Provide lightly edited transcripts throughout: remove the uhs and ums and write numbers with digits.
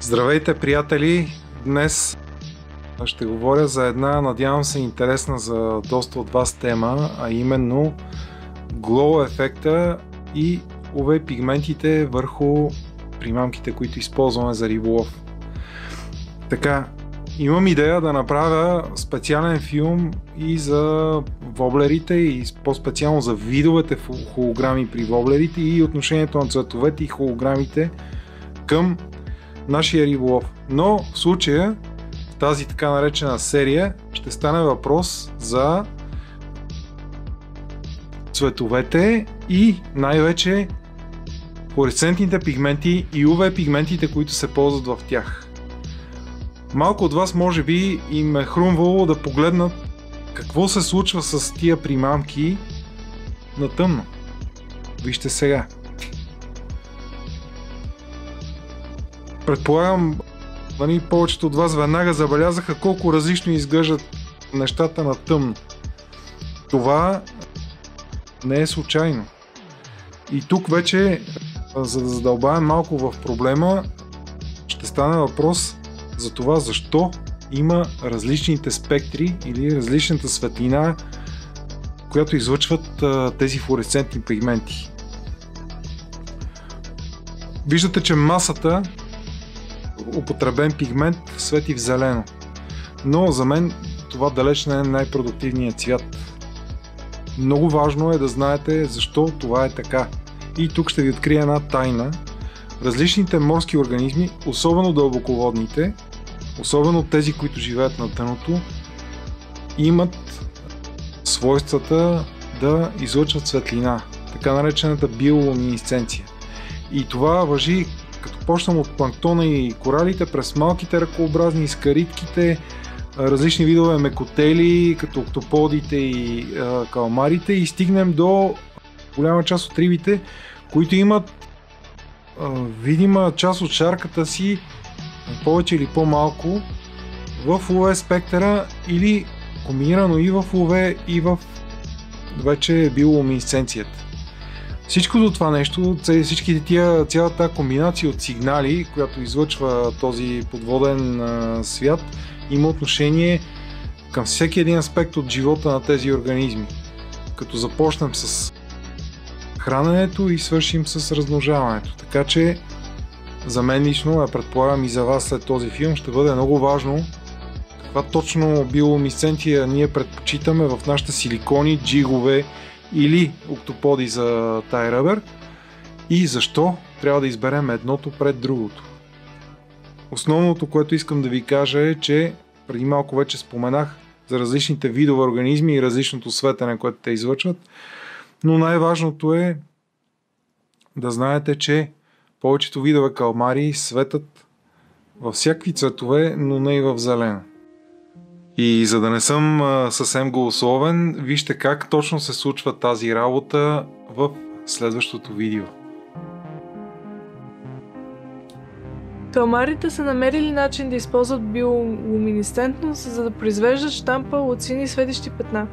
Здравейте, приятели! Днес ще говоря за една, надявам се, интересна за доста от вас тема, а именно глоу ефекта и UV пигментите върху примамките, които използваме за риболов. Така, имам идея да направя специален филм и за воблерите и по-специално за видовете холограми при воблерите и отношението на цветовете и холограмите към нашия риболов. Но в случая, в тази така наречена серия, ще стане въпрос за цветовете и най-вече флуоресцентните пигменти и UV пигментите, които се ползват в тях. Малко от вас може би им е хрумвало да погледнат какво се случва с тия примамки на тъмно. Вижте сега. Предполагам, повечето от вас веднага забелязаха колко различно изглеждат нещата на тъмно. Това не е случайно. И тук вече, за да задълбаем малко в проблема, ще стане въпрос за това защо има различните спектри или различната светлина, която излъчват тези флуоресцентни пигменти. Виждате, че масата употребен пигмент свети в зелено. Но за мен това далеч не е най-продуктивният цвят. Много важно е да знаете защо това е така. И тук ще ви открия една тайна. Различните морски организми, особено дълбоководните, особено тези, които живеят на дъното, имат свойствата да излъчват светлина, така наречената биолуминесценция. И това важи като почнем от планктона и коралите, през малките ръкообразни, скаритките, различни видове мекотели, като октоподите и каламарите, и стигнем до голяма част от рибите, които имат видима част от шарката си, повече или по-малко, в UV спектъра или комбинирано и в UV и в вече биолуминесценцията. Всичкото това нещо, цялата тази комбинация от сигнали, която излъчва този подводен свят, има отношение към всеки един аспект от живота на тези организми. Като започнем с храненето и свършим с размножаването. Така че за мен лично, а предполагам и за вас след този филм, ще бъде много важно каква точно биолуминесценция ние предпочитаме в нашите силикони, джигове или октоподи за тай ръбър и защо трябва да изберем едното пред другото. Основното, което искам да ви кажа е, че преди малко вече споменах за различните видове организми и различното светене, което те излъчват, но най-важното е да знаете, че повечето видове калмари светят във всякакви цветове, но не и в зелено. И за да не съм съвсем голословен, вижте как точно се случва тази работа в следващото видео. Калмарите са намерили начин да използват биолуминесцентност, за да произвеждат щампа от сини светещи петна.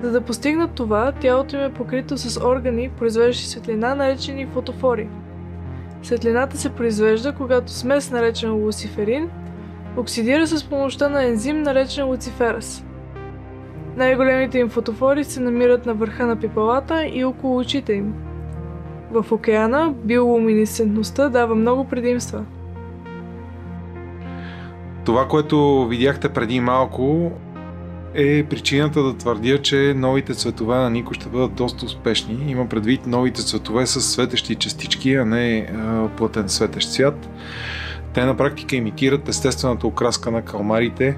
За да постигнат това, тялото им е покрито с органи, произвеждащи светлина, наречени фотофори. Светлината се произвежда, когато смес, наречена луциферин, оксидира с помощта на ензим, наречен луцифераз. Най-големите им фотофори се намират на върха на пипалата и около очите им. В океана биолуминесцентността дава много предимства. Това, което видяхте преди малко, е причината да твърдя, че новите цветове на Нико ще бъдат доста успешни. Има предвид новите цветове с светещи частички, а не плътен светещ цвят. Те на практика имитират естествената окраска на калмарите,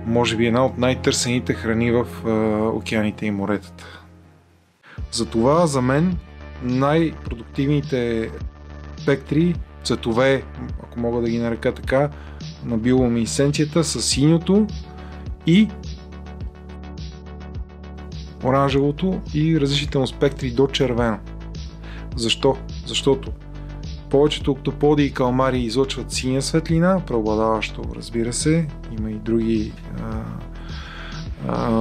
може би една от най-търсените храни в океаните и моретата. Затова за мен най-продуктивните спектри, цветове, ако мога да ги нарека така, на биолуминесценцията са синьото и оранжевото и различително спектри до червено. Защо? Защото повечето октоподи и калмари излъчват синя светлина, преобладаващо, разбира се, има и други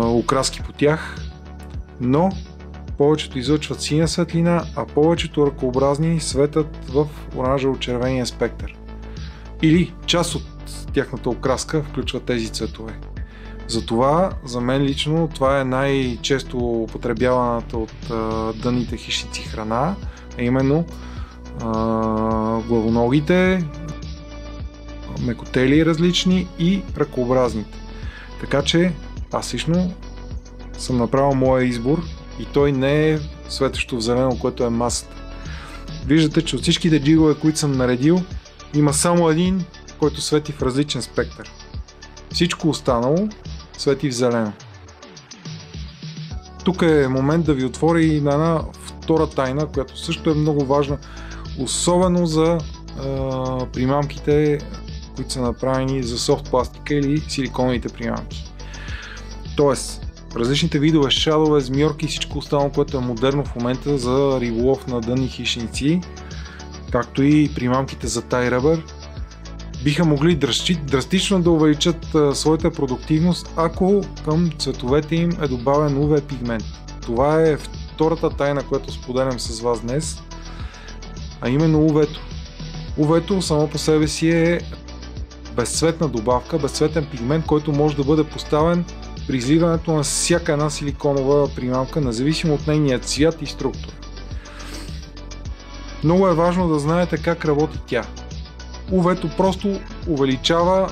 окраски по тях, но повечето излъчват синя светлина, а повечето ръкообразни светят в оранжево-червения спектър. Или част от тяхната окраска включва тези цветове. Затова, за мен лично, това е най-често употребяваната от дънните хищници храна, а именно главоногите, мекотели различни и ръкообразните. Така че аз лично съм направил моя избор и той не е светещо в зелено, което е масата. Виждате, че от всичките джигове, които съм наредил, има само един, който свети в различен спектър. Всичко останало свети в зелено. Тук е момент да ви отворя и на една втора тайна, която също е много важна, особено за примамките, които са направени за софт пластика или силиконовите примамки. Тоест, различните видове шадове, змиорки и всичко останало, което е модерно в момента за риболов на дънни хищници, както и примамките за тай ръбър, биха могли драстично да увеличат своята продуктивност, ако към цветовете им е добавен UV пигмент. Това е втората тайна, която споделям с вас днес, а именно UV-то. UV-то само по себе си е безцветна добавка, безцветен пигмент, който може да бъде поставен при изливането на всяка една силиконова примамка, независимо от нейния цвят и структура. Много е важно да знаете как работи тя. UV-то просто увеличава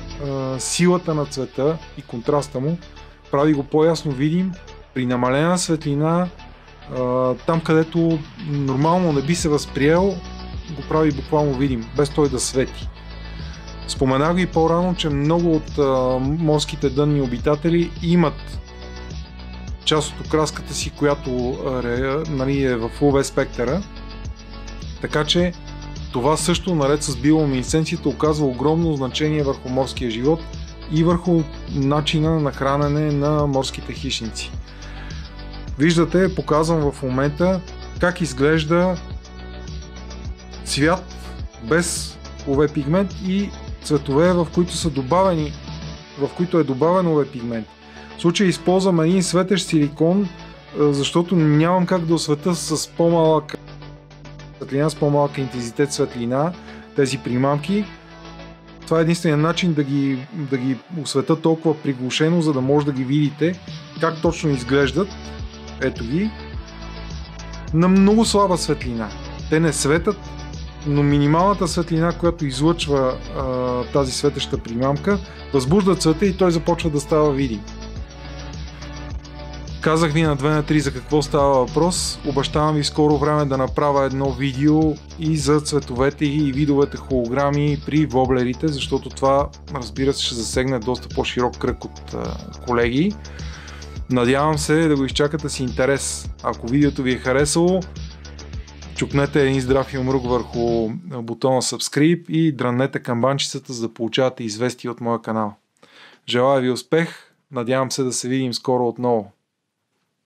силата на цвета и контраста му, прави го по-ясно видим при намалена светлина, там където нормално не би се възприел, го прави буквално видим, без той да свети. Споменах ви по-рано, че много от морските дънни обитатели имат част от окраската си, която е в UV спектъра, така че това също, наред с биолуминесценцията, оказва огромно значение върху морския живот и върху начина на хранене на морските хищници. Виждате, показвам в момента как изглежда цвят без UV пигмент и цветове, в които е добавен UV пигмент. В случая използвам един светещ силикон, защото нямам как да осветя с по-малък светлина, с по-малък интензитет светлина тези примамки. Това е единственият начин да ги осветя толкова приглушено, за да може да ги видите как точно изглеждат. Ето ги. На много слаба светлина. Те не светят, но минималната светлина, която излъчва тази светеща примамка, възбужда цвета и той започва да става видим. Казах ви на 2 на 3 за какво става въпрос. Обещавам ви в скоро време да направя едно видео и за цветовете и видовете холограми при воблерите, защото това, разбира се, ще засегне доста по-широк кръг от колеги. Надявам се да го изчакате с интерес. Ако видеото ви е харесало, чукнете един здрав юмрук върху бутона Subscribe и дръннете камбанчицата, за да получавате известия от моя канал. Желая ви успех, надявам се да се видим скоро отново.